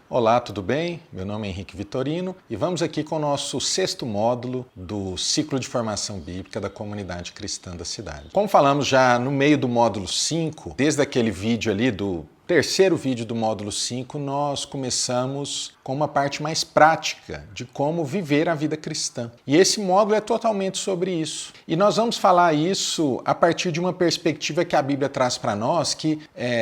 Olá, tudo bem? Meu nome é Henrique Vitorino e vamos aqui com o nosso 6º módulo do ciclo de formação bíblica da comunidade cristã da cidade. Como falamos já no meio do módulo 5, desde aquele vídeo ali do terceiro vídeo do módulo 5, nós começamos com uma parte mais prática de como viver a vida cristã. E esse módulo é totalmente sobre isso. E nós vamos falar isso a partir de uma perspectiva que a Bíblia traz para nós, que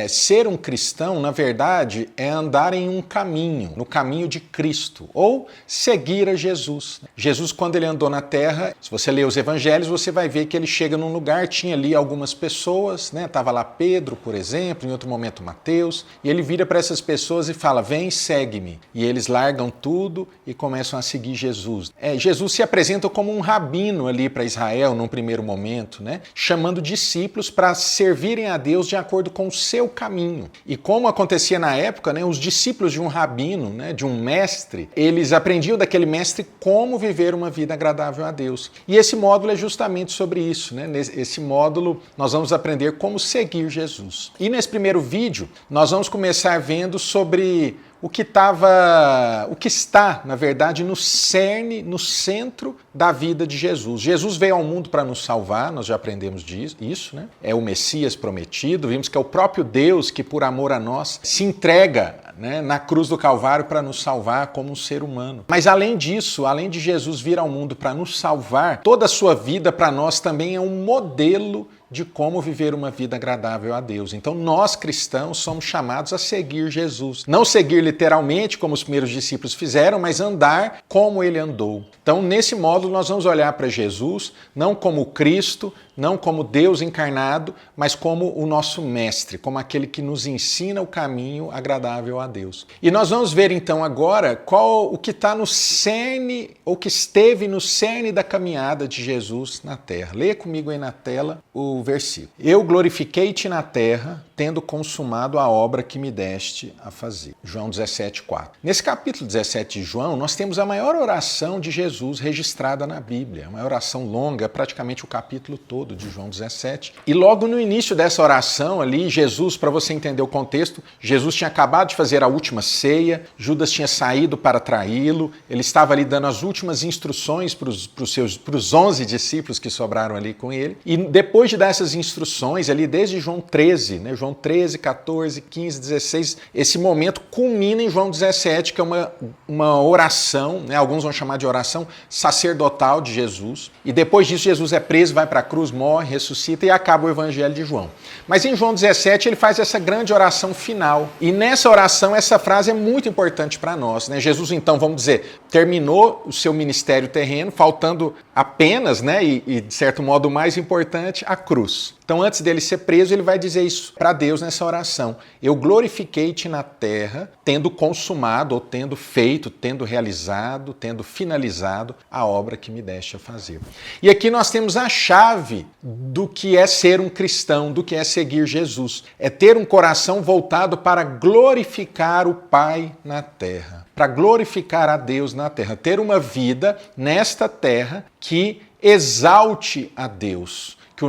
ser um cristão, na verdade, é andar em um caminho, no caminho de Cristo, ou seguir a Jesus. Jesus, quando ele andou na terra, se você ler os evangelhos, você vai ver que ele chega num lugar, tinha ali algumas pessoas, né? Tava lá Pedro, por exemplo, em outro momento Mateus, e ele vira para essas pessoas e fala, vem, segue-me. E eles largam tudo e começam a seguir Jesus. Jesus se apresenta como um rabino ali para Israel, num primeiro momento, né? Chamando discípulos para servirem a Deus de acordo com o seu caminho. E como acontecia na época, né, os discípulos de um rabino, né, de um mestre, eles aprendiam daquele mestre como viver uma vida agradável a Deus. E esse módulo é justamente sobre isso, né? Nesse módulo nós vamos aprender como seguir Jesus. E nesse primeiro vídeo nós vamos começar vendo sobre o que está, na verdade, no cerne, no centro da vida de Jesus. Jesus veio ao mundo para nos salvar, nós já aprendemos isso, né? É o Messias prometido, vimos que é o próprio Deus que, por amor a nós, se entrega, né, na cruz do Calvário para nos salvar como um ser humano. Mas além disso, além de Jesus vir ao mundo para nos salvar, toda a sua vida para nós também é um modelo de como viver uma vida agradável a Deus. Então nós cristãos somos chamados a seguir Jesus. Não seguir literalmente como os primeiros discípulos fizeram, mas andar como ele andou. Então nesse módulo nós vamos olhar para Jesus não como Cristo, não como Deus encarnado, mas como o nosso mestre, como aquele que nos ensina o caminho agradável a Deus. E nós vamos ver então agora o que está no cerne, ou que esteve no cerne da caminhada de Jesus na terra. Leia comigo aí na tela o versículo. Eu glorifiquei-te na terra, tendo consumado a obra que me deste a fazer. João 17,4. Nesse capítulo 17 de João, nós temos a maior oração de Jesus registrada na Bíblia. Uma oração longa, praticamente o capítulo todo de João 17. E logo no início dessa oração ali, Jesus, para você entender o contexto, Jesus tinha acabado de fazer a última ceia, Judas tinha saído para traí-lo, ele estava ali dando as últimas instruções para os 11 discípulos que sobraram ali com ele. E depois de dar essas instruções ali, desde João 13, né, João 13, 14, 15, 16, esse momento culmina em João 17, que é uma oração, né, alguns vão chamar de oração sacerdotal de Jesus. E depois disso, Jesus é preso, vai para a cruz, morre, ressuscita e acaba o evangelho de João. Mas em João 17, ele faz essa grande oração final. E nessa oração, essa frase é muito importante para nós, né? Jesus, então, vamos dizer, terminou o seu ministério terreno, faltando apenas, né, e de certo modo o mais importante, a cruz. Então, antes dele ser preso, ele vai dizer isso para Deus nessa oração. Eu glorifiquei-te na terra, tendo consumado, ou tendo feito, tendo realizado, tendo finalizado a obra que me deste a fazer. E aqui nós temos a chave do que é ser um cristão, do que é seguir Jesus. É ter um coração voltado para glorificar o Pai na terra, para glorificar a Deus na terra. Ter uma vida nesta terra que exalte a Deus. Que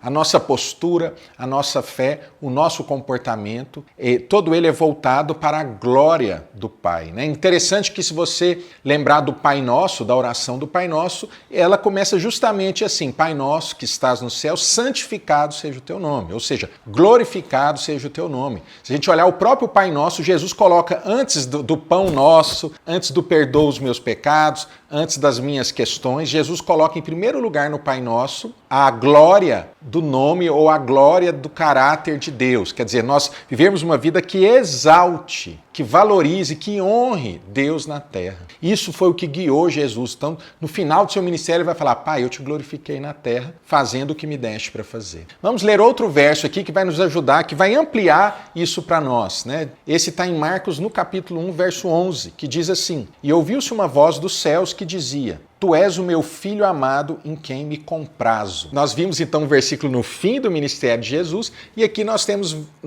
a nossa postura, a nossa fé, o nosso comportamento, todo ele é voltado para a glória do Pai. É interessante que se você lembrar do Pai Nosso, da oração do Pai Nosso, ela começa justamente assim, Pai Nosso que estás no céu, santificado seja o teu nome, ou seja, glorificado seja o teu nome. Se a gente olhar o próprio Pai Nosso, Jesus coloca antes do pão nosso, antes do perdoa os meus pecados, antes das minhas questões, Jesus coloca em primeiro lugar no Pai Nosso a glória do nome ou a glória do caráter de Deus. Quer dizer, nós vivemos uma vida que exalte, que valorize, que honre Deus na terra. Isso foi o que guiou Jesus. Então, no final do seu ministério, ele vai falar, Pai, eu te glorifiquei na terra, fazendo o que me deste para fazer. Vamos ler outro verso aqui que vai nos ajudar, que vai ampliar isso para nós, né? Esse está em Marcos, no capítulo 1, verso 11, que diz assim, e ouviu-se uma voz dos céus que dizia, Tu és o meu filho amado em quem me comprazo. Nós vimos então um versículo no fim do ministério de Jesus e aqui nós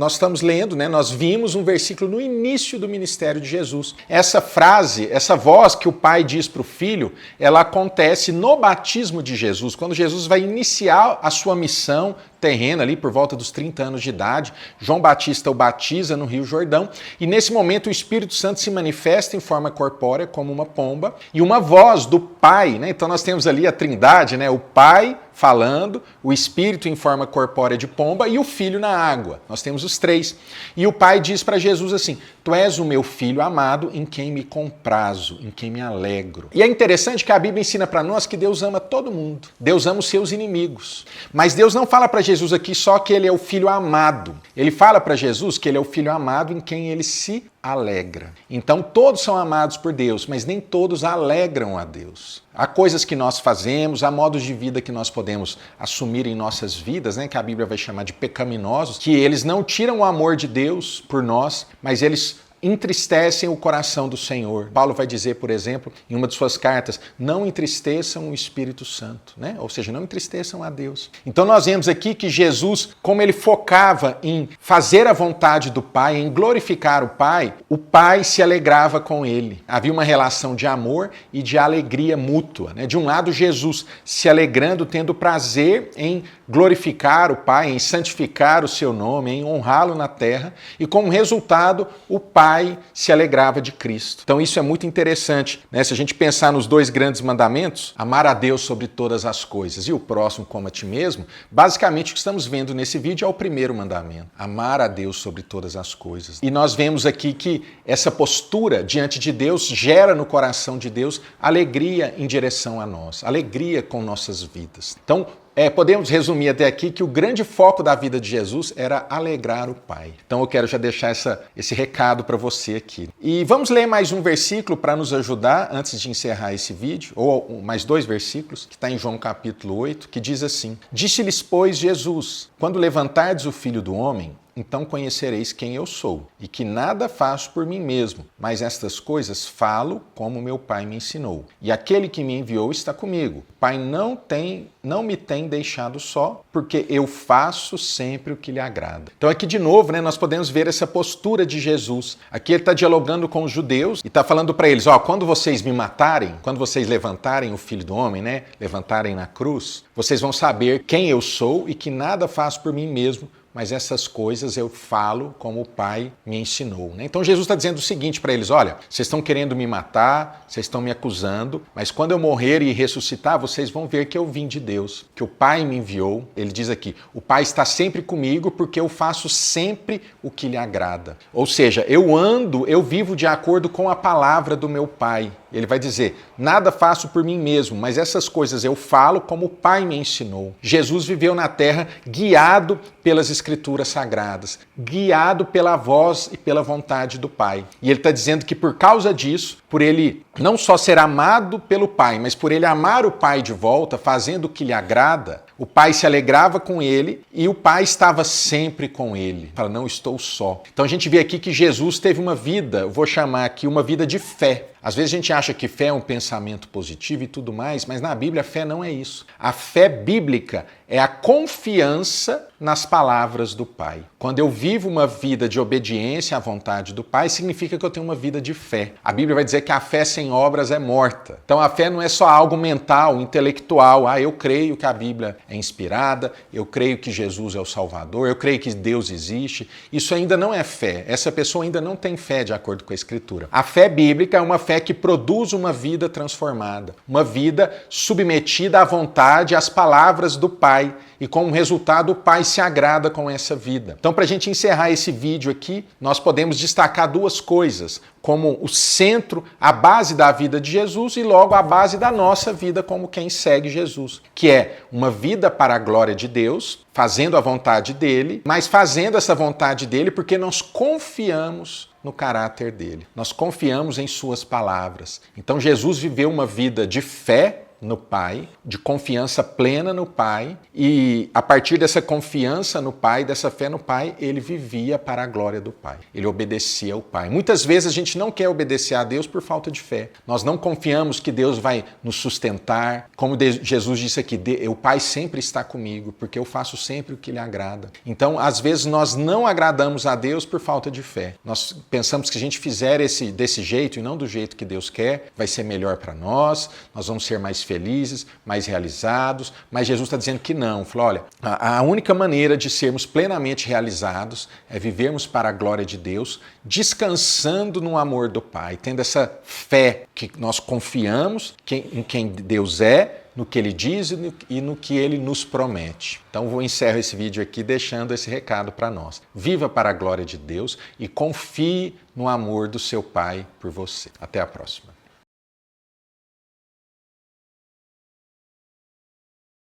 estamos lendo, né? Nós vimos um versículo no início do ministério de Jesus. Essa frase, essa voz que o pai diz para o filho, ela acontece no batismo de Jesus, quando Jesus vai iniciar a sua missão terreno ali por volta dos 30 anos de idade. João Batista o batiza no Rio Jordão e nesse momento o Espírito Santo se manifesta em forma corpórea como uma pomba e uma voz do Pai, né? Então nós temos ali a Trindade, né? O Pai falando, o Espírito em forma corpórea de pomba e o Filho na água. Nós temos os três. E o Pai diz para Jesus assim: Tu és o meu Filho amado em quem me comprazo, em quem me alegro. E é interessante que a Bíblia ensina para nós que Deus ama todo mundo. Deus ama os seus inimigos. Mas Deus não fala para Jesus aqui só que ele é o Filho amado. Ele fala para Jesus que ele é o Filho amado em quem ele se alegra. Então todos são amados por Deus, mas nem todos alegram a Deus. Há coisas que nós fazemos, há modos de vida que nós podemos assumir em nossas vidas, né, que a Bíblia vai chamar de pecaminosos, que eles não tiram o amor de Deus por nós, mas eles entristecem o coração do Senhor. Paulo vai dizer, por exemplo, em uma de suas cartas, não entristeçam o Espírito Santo, né? Ou seja, não entristeçam a Deus. Então nós vemos aqui que Jesus, como ele focava em fazer a vontade do Pai, em glorificar o Pai se alegrava com ele. Havia uma relação de amor e de alegria mútua, né? De um lado, Jesus se alegrando, tendo prazer em glorificar o Pai, em santificar o seu nome, em honrá-lo na terra, e como resultado, o Pai se alegrava de Cristo. Então isso é muito interessante, né? Se a gente pensar nos dois grandes mandamentos, amar a Deus sobre todas as coisas e o próximo como a ti mesmo, basicamente o que estamos vendo nesse vídeo é o primeiro mandamento, amar a Deus sobre todas as coisas. E nós vemos aqui que essa postura diante de Deus gera no coração de Deus alegria em direção a nós, alegria com nossas vidas. Então, podemos resumir até aqui que o grande foco da vida de Jesus era alegrar o Pai. Então eu quero já deixar esse recado para você aqui. E vamos ler mais um versículo para nos ajudar antes de encerrar esse vídeo, ou mais dois versículos, que está em João capítulo 8, que diz assim: Disse-lhes, pois, Jesus, quando levantardes o Filho do Homem, então conhecereis quem eu sou, e que nada faço por mim mesmo, mas estas coisas falo como meu Pai me ensinou. E aquele que me enviou está comigo. O Pai não me tem deixado só, porque eu faço sempre o que lhe agrada. Então aqui de novo, né, nós podemos ver essa postura de Jesus. Aqui ele está dialogando com os judeus e está falando para eles, quando vocês me matarem, quando vocês levantarem o Filho do Homem, né, levantarem na cruz, vocês vão saber quem eu sou e que nada faço por mim mesmo, mas essas coisas eu falo como o Pai me ensinou. Né? Então Jesus está dizendo o seguinte para eles: olha, vocês estão querendo me matar, vocês estão me acusando, mas quando eu morrer e ressuscitar, vocês vão ver que eu vim de Deus, que o Pai me enviou. Ele diz aqui, o Pai está sempre comigo porque eu faço sempre o que lhe agrada. Ou seja, eu vivo de acordo com a palavra do meu Pai. Ele vai dizer, nada faço por mim mesmo, mas essas coisas eu falo como o Pai me ensinou. Jesus viveu na terra guiado pelas Escrituras Sagradas, guiado pela voz e pela vontade do Pai. E ele está dizendo que por causa disso, por ele não só ser amado pelo Pai, mas por ele amar o Pai de volta, fazendo o que lhe agrada, o Pai se alegrava com ele e o Pai estava sempre com ele. Fala, não estou só. Então a gente vê aqui que Jesus teve uma vida, eu vou chamar aqui uma vida de fé. Às vezes a gente acha que fé é um pensamento positivo e tudo mais, mas na Bíblia a fé não é isso. A fé bíblica é a confiança nas palavras do Pai. Quando eu vivo uma vida de obediência à vontade do Pai, significa que eu tenho uma vida de fé. A Bíblia vai dizer que a fé sem obras é morta. Então a fé não é só algo mental, intelectual. Eu creio que a Bíblia é inspirada, eu creio que Jesus é o Salvador, eu creio que Deus existe. Isso ainda não é fé. Essa pessoa ainda não tem fé de acordo com a Escritura. A fé bíblica é uma fé que produz uma vida transformada, uma vida submetida à vontade, às palavras do Pai. E como resultado, o Pai se agrada com essa vida. Então, para a gente encerrar esse vídeo aqui, nós podemos destacar duas coisas, como o centro, a base da vida de Jesus e logo a base da nossa vida como quem segue Jesus, que é uma vida para a glória de Deus, fazendo a vontade dele, mas fazendo essa vontade dele porque nós confiamos no caráter dele. Nós confiamos em suas palavras. Então, Jesus viveu uma vida de fé no Pai, de confiança plena no Pai, e a partir dessa confiança no Pai, dessa fé no Pai, ele vivia para a glória do Pai. Ele obedecia ao Pai. Muitas vezes a gente não quer obedecer a Deus por falta de fé. Nós não confiamos que Deus vai nos sustentar. Como Jesus disse aqui, o Pai sempre está comigo, porque eu faço sempre o que lhe agrada. Então, às vezes, nós não agradamos a Deus por falta de fé. Nós pensamos que a gente fizer desse jeito e não do jeito que Deus quer, vai ser melhor para nós, nós vamos ser mais felizes, mais realizados, mas Jesus está dizendo que não. Falou, olha, a única maneira de sermos plenamente realizados é vivermos para a glória de Deus, descansando no amor do Pai, tendo essa fé que nós confiamos em quem Deus é, no que Ele diz e no que Ele nos promete. Então vou encerrar esse vídeo aqui deixando esse recado para nós. Viva para a glória de Deus e confie no amor do seu Pai por você. Até a próxima.